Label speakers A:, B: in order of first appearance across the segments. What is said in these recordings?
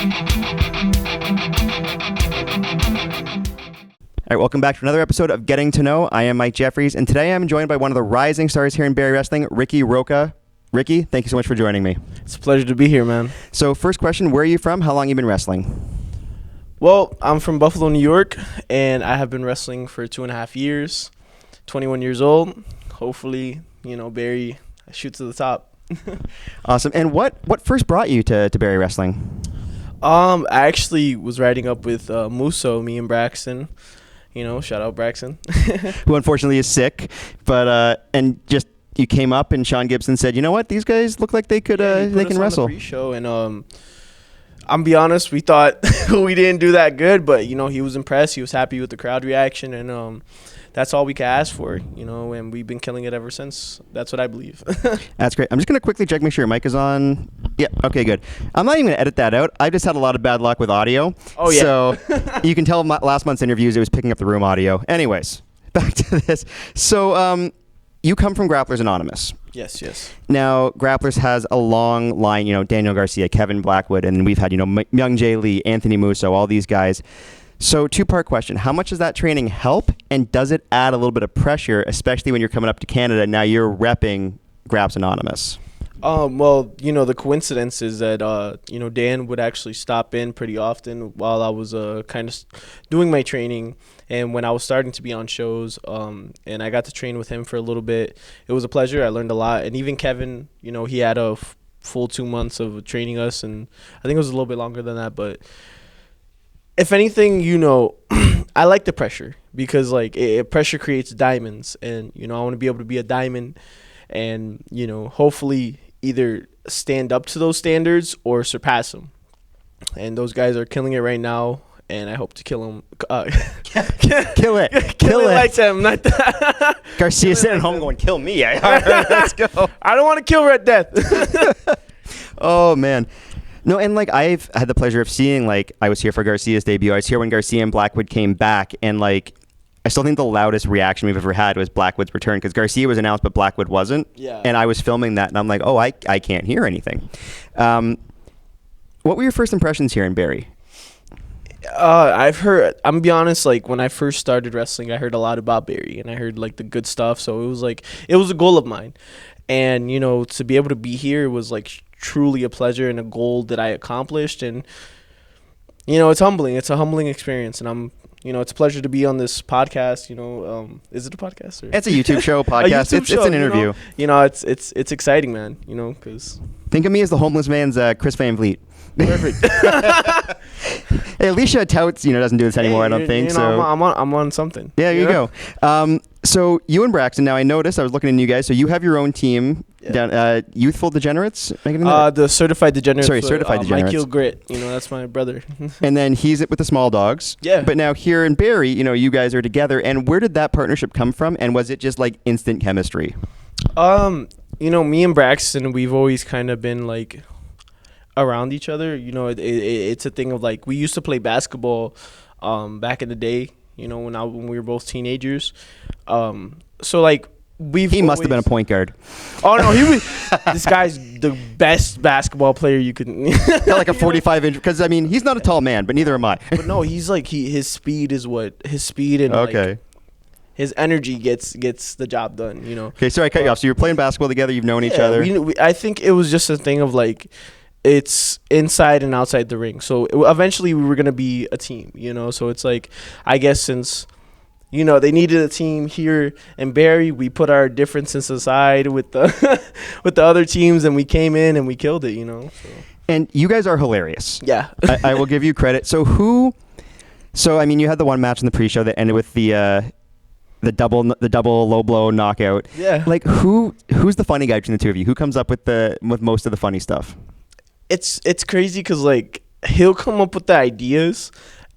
A: All right, welcome back to another episode of Getting to Know. I am Mike Jeffries, and today I'm joined by one of the rising stars here in Barrie Wrestling, Riqui Roqua. Riqui, thank you so much for joining me.
B: It's a pleasure to be here, man.
A: So first question, where are you from? How long have you been wrestling?
B: Well, I'm from Buffalo, New York, and I have been wrestling for 2.5 years, 21 years old. Hopefully, Barrie, I shoot to the top.
A: Awesome. And what first brought you to Barrie Wrestling?
B: I actually was riding up with Musso, me and Braxton. Shout out Braxton.
A: Who unfortunately is sick, but and just you came up and Sean Gibson said, you know what, these guys look like they could they can wrestle.
B: On the pre-show, and I'm be honest, we thought we didn't do that good, but he was impressed. He was happy with the crowd reaction, and that's all we could ask for, and we've been killing it ever since. That's what I believe.
A: That's great. I'm just going to quickly check, make sure your mic is on. Yeah, okay, good. I'm not even going to edit that out. I just had a lot of bad luck with audio.
B: Oh, yeah.
A: So you can tell last month's interviews, it was picking up the room audio. Anyways, back to this. So you come from Grapplers Anonymous.
B: Yes.
A: Now, Grapplers has a long line, Daniel Garcia, Kevin Blackwood, and we've had, Young Jay Lee, Anthony Musso, all these guys. So two-part question. How much does that training help, and does it add a little bit of pressure, especially when you're coming up to Canada? Now you're repping Graps Anonymous.
B: Well, the coincidence is that, Dan would actually stop in pretty often while I was kind of doing my training. And when I was starting to be on shows, and I got to train with him for a little bit, it was a pleasure. I learned a lot. And even Kevin, he had a full 2 months of training us. And I think it was a little bit longer than that. But if anything, I like the pressure because, pressure creates diamonds. And, I want to be able to be a diamond and, hopefully either stand up to those standards or surpass them. And those guys are killing it right now, and I hope to kill them.
A: Kill it.
B: Kill it like them. Not that.
A: Garcia's sitting at home going, kill me. All right, let's go.
B: I don't want to kill Red Death.
A: Oh, man. No, and I've had the pleasure of seeing, I was here for Garcia's debut. I was here when Garcia and Blackwood came back, and I still think the loudest reaction we've ever had was Blackwood's return because Garcia was announced, but Blackwood wasn't.
B: Yeah.
A: And I was filming that, and I'm like, oh, I can't hear anything. What were your first impressions here in Barrie?
B: I've heard, I'm gonna be honest, when I first started wrestling, I heard a lot about Barrie, and I heard, the good stuff. So it was a goal of mine. And, to be able to be here was, truly a pleasure and a goal that I accomplished. And, it's humbling. It's a humbling experience, and I'm... it's a pleasure to be on this podcast. Is it a podcast? Or?
A: It's a YouTube show, podcast. It's an interview.
B: It's exciting, man. Because
A: think of me as the homeless man's Chris Van Vliet.
B: Perfect.
A: Hey, Alicia Touts, doesn't do this anymore. I don't think so.
B: I'm on something.
A: Yeah, you go. So you and Braxton. Now I noticed I was looking at you guys. So you have your own team.
B: Yeah.
A: Down, Youthful Degenerates.
B: The Certified Degenerates.
A: Sorry, Certified Degenerates.
B: Mike Grit. That's my brother.
A: And then he's with the Small Dogs.
B: Yeah.
A: But now here in Barrie, you guys are together. And where did that partnership come from? And was it just instant chemistry?
B: Me and Braxton, we've always kind of been around each other. It's a thing of we used to play basketball back in the day. When we were both teenagers. He
A: must have been a point guard.
B: Oh no, he was. This guy's the best basketball player you could.
A: Got a 45-inch. Because he's not a tall man, but neither am I.
B: But no, he's his speed is what his speed and
A: okay.
B: His energy gets the job done.
A: Okay, sorry I cut you off. So you're playing basketball together. You've known each other.
B: I think it was just a thing of it's inside and outside the ring. So eventually we were gonna be a team. So it's I guess since. They needed a team here in Barrie. We put our differences aside with the with the other teams, and we came in and we killed it. So.
A: And you guys are hilarious.
B: Yeah,
A: I will give you credit. So you had the one match in the pre-show that ended with the double low blow knockout.
B: Yeah.
A: Who's the funny guy between the two of you? Who comes up with most of the funny stuff?
B: It's crazy because he'll come up with the ideas,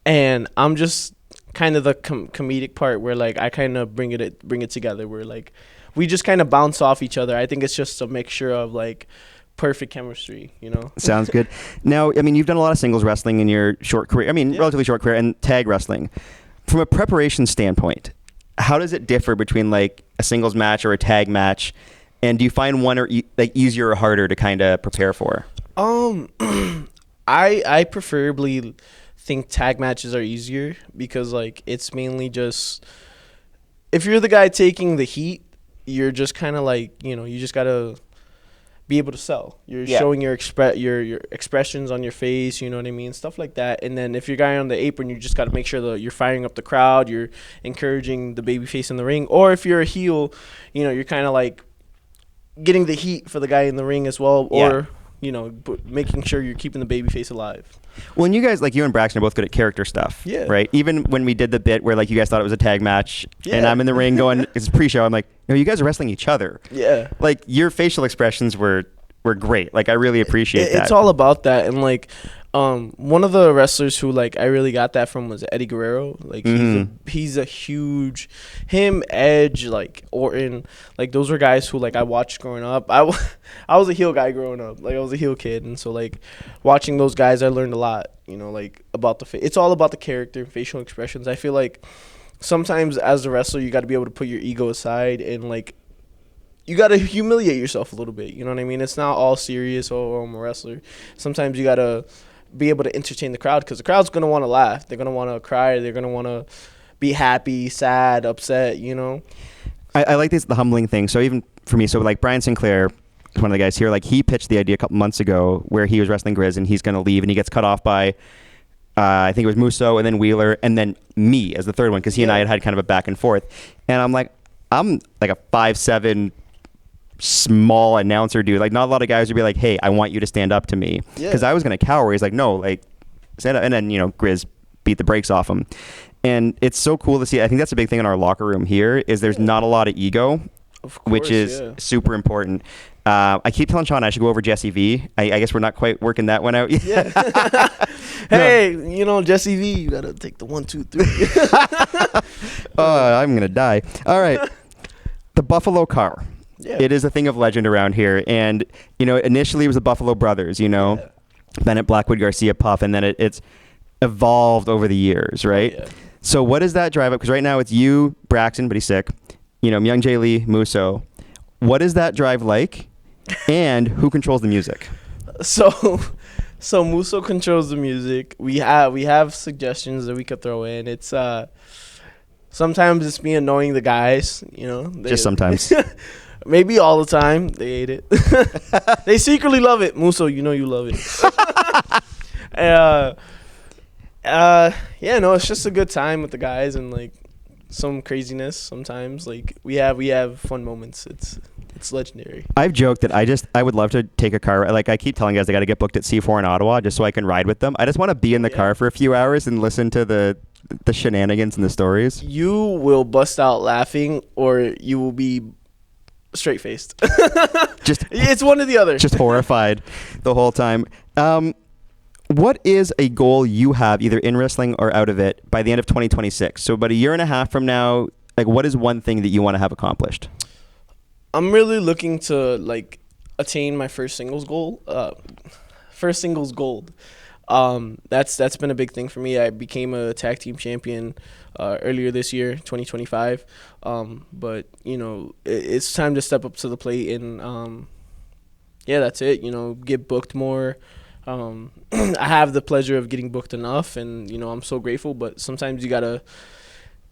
B: and I'm just kind of the comedic part where I kind of bring it together where we just kind of bounce off each other. I think it's just a mixture of perfect chemistry,
A: Sounds good. Now, you've done a lot of singles wrestling in your short career. Relatively short career, and tag wrestling. From a preparation standpoint, how does it differ between a singles match or a tag match? And do you find one easier or harder to kind of prepare for?
B: I preferably think tag matches are easier because like it's mainly just if you're the guy taking the heat, you're just kind of like, you just gotta be able to sell. You're showing your your expressions on your face, you know what I mean, stuff like that. And then if you're guy on the apron, you just got to make sure that you're firing up the crowd, you're encouraging the baby face in the ring. Or if you're a heel, you're kind of like getting the heat for the guy in the ring as well, or making sure you're keeping the baby face alive.
A: Well, and you guys, like you and Braxton, are both good at character stuff.
B: Yeah.
A: Right? Even when we did the bit where, like, you guys thought it was a tag match, and I'm in the ring going, it's pre-show, I'm like, no, you guys are wrestling each other.
B: Yeah.
A: Like, your facial expressions were great. Like, I really appreciate that.
B: It's all about that. And, like, one of the wrestlers who, like, I really got that from was Eddie Guerrero. Like, he's a huge, him, Edge, like, Orton, like, those were guys who, like, I watched growing up. I was a heel guy growing up. Like, I was a heel kid. And so, like, watching those guys, I learned a lot, like, about it's all about the character and facial expressions. I feel like sometimes as a wrestler, you got to be able to put your ego aside and, like, you got to humiliate yourself a little bit. You know what I mean? It's not all serious, I'm a wrestler. Sometimes you got to be able to entertain the crowd because the crowd's going to want to laugh. They're going to want to cry. They're going to want to be happy, sad, upset,
A: I like the humbling thing. So even for me, so like Brian Sinclair is one of the guys here. Like he pitched the idea a couple months ago where he was wrestling Grizz and he's going to leave and he gets cut off by, I think it was Musso and then Wheeler and then me as the third one because he and I had kind of a back and forth. And I'm like a 5'7", small announcer dude. Like not a lot of guys would be like, hey, I want you to stand up to me because I was going to cower. He's like, no, like stand up. And then Grizz beat the brakes off him, and it's so cool to see. I think that's a big thing in our locker room here is there's not a lot of ego, which is super important. I keep telling Sean I should go over Jesse V. I guess we're not quite working that one out yet.
B: Hey, Jesse V, you gotta take the 1, 2, 3.
A: I'm gonna die. All right, the Buffalo car. Yeah. It is a thing of legend around here. And, initially it was the Buffalo Brothers, Bennett, Blackwood, Garcia, Puff, and then it's evolved over the years, right? Yeah. So what does that drive up? Because right now it's you, Braxton, but he's sick, Myung Jae Lee, Musso. What is that drive like? And who controls the music?
B: So Musso controls the music. We have suggestions that we could throw in. It's sometimes it's me annoying the guys,
A: Just sometimes.
B: Maybe all the time. They hate it. They secretly love it. Musso, you love it. It's just a good time with the guys and like some craziness sometimes. Like we have fun moments. It's legendary.
A: I've joked that I would love to take a car. Like I keep telling guys I got to get booked at C4 in Ottawa just so I can ride with them. I just want to be in the car for a few hours and listen to the shenanigans and the stories.
B: You will bust out laughing or you will be straight faced. It's one or the other.
A: Just horrified the whole time. What is a goal you have either in wrestling or out of it by the end of 2026? So about a year and a half from now, like what is one thing that you want to have accomplished?
B: I'm really looking to like attain my first singles gold. That's been a big thing for me. I became a tag team champion earlier this year, 2025. But it's time to step up to the plate and that's it. Get booked more. I have the pleasure of getting booked enough, and I'm so grateful. But sometimes you gotta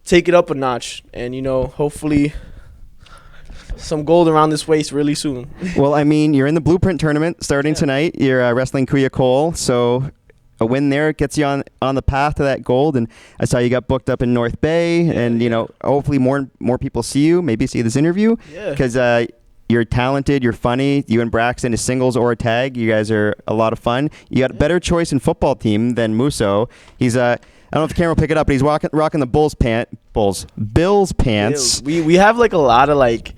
B: take it up a notch, and hopefully some gold around this waist really soon.
A: Well, I mean, you're in the Blueprint tournament starting tonight. You're wrestling Kuya Cole, so a win there gets you on the path to that gold. And I saw you got booked up in North Bay, and hopefully more people see you, maybe see this interview, because you're talented, you're funny. You and Braxton is singles or a tag. You guys are a lot of fun. You got a better choice in football team than Musso. He's I don't know if the camera will pick it up, but he's rocking the Bills pants.
B: We have like a lot of like,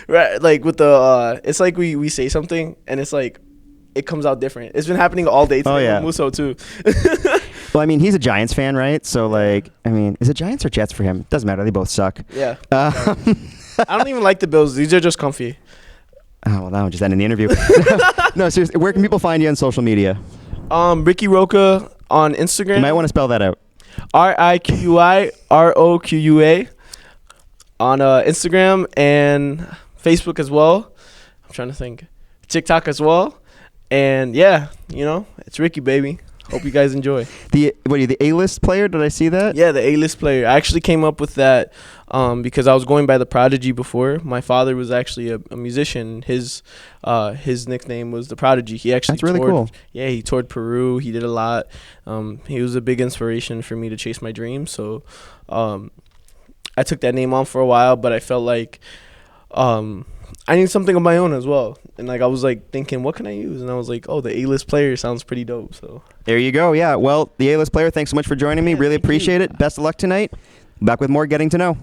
B: right? Like with the it's like we say something and it's like it comes out different. It's been happening all day today with Musso too.
A: Well, I mean, he's a Giants fan, right? So like, I mean, is it Giants or Jets for him? Doesn't matter. They both suck.
B: Yeah. I don't even like the Bills. These are just comfy.
A: Oh, well, that one just ended the interview. No, seriously. Where can people find you on social media?
B: Riqui Roqua on Instagram.
A: You might want to spell that out.
B: RIQUI ROQUA on Instagram and Facebook as well. I'm trying to think. TikTok as well. And yeah, it's Riqui, baby. Hope you guys enjoy.
A: What are you, the A-list player? Did I see that?
B: Yeah, the A-list player. I actually came up with that because I was going by the Prodigy before. My father was actually a musician. His nickname was the Prodigy. He actually
A: That's really
B: toured,
A: cool.
B: Yeah, he toured Peru. He did a lot. He was a big inspiration for me to chase my dreams. So I took that name on for a while, but I felt like I need something of my own as well. And like I was like thinking, what can I use? And I was like, oh, the A-list player sounds pretty dope. So
A: There you go. Yeah. Well, the A-list player, thanks so much for joining me.
B: Yeah,
A: Really
B: thank you.
A: appreciate it. Best of luck tonight. Back with more Getting to Know.